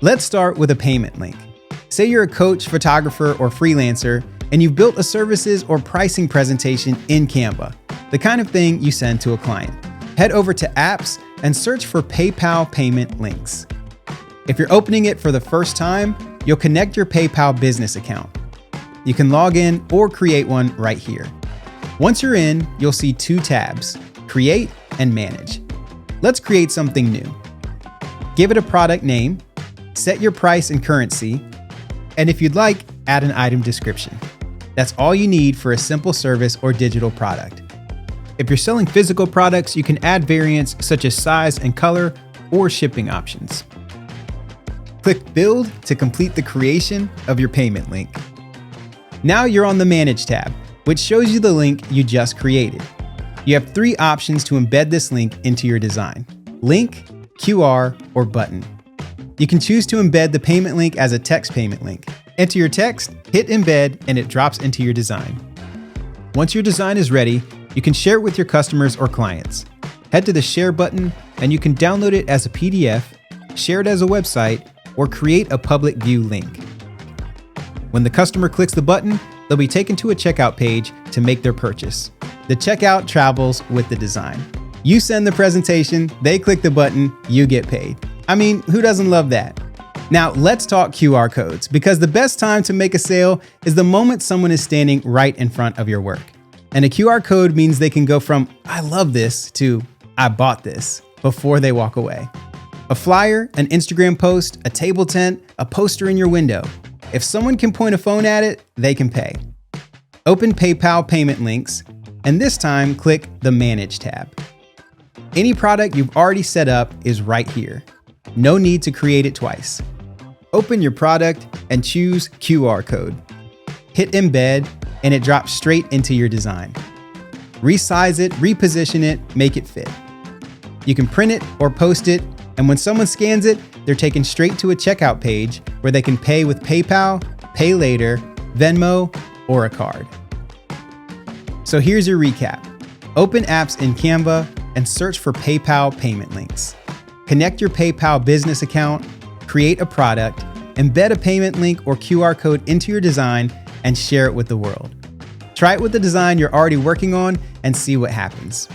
Let's start with a payment link. Say you're a coach, photographer, or freelancer, and you've built a services or pricing presentation in Canva, the kind of thing you send to a client. Head over to Apps and search for PayPal payment links. If you're opening it for the first time, you'll connect your PayPal business account. You can log in or create one right here. Once you're in, you'll see two tabs, Create and Manage. Let's create something new. Give it a product name, set your price and currency, and if you'd like, add an item description. That's all you need for a simple service or digital product. If you're selling physical products, you can add variants such as size and color or shipping options. Click Build to complete the creation of your payment link. Now you're on the Manage tab, which shows you the link you just created. You have three options to embed this link into your design: link, QR, or button. You can choose to embed the payment link as a text payment link. Enter your text, hit embed, and it drops into your design. Once your design is ready, you can share it with your customers or clients. Head to the Share button, and you can download it as a PDF, share it as a website, or create a public view link. When the customer clicks the button, they'll be taken to a checkout page to make their purchase. The checkout travels with the design. You send the presentation, they click the button, you get paid. I mean, who doesn't love that? Now let's talk QR codes, because the best time to make a sale is the moment someone is standing right in front of your work. And a QR code means they can go from "I love this" to "I bought this" before they walk away. A flyer, an Instagram post, a table tent, a poster in your window. If someone can point a phone at it, they can pay. Open PayPal payment links, and this time click the Manage tab. Any product you've already set up is right here. No need to create it twice. Open your product and choose QR code. Hit Embed, and it drops straight into your design. Resize it, reposition it, make it fit. You can print it or post it, and when someone scans it, they're taken straight to a checkout page where they can pay with PayPal, Pay Later, Venmo, or a card. So here's your recap. Open Apps in Canva and search for PayPal payment links. Connect your PayPal business account, create a product, embed a payment link or QR code into your design, and share it with the world. Try it with the design you're already working on and see what happens.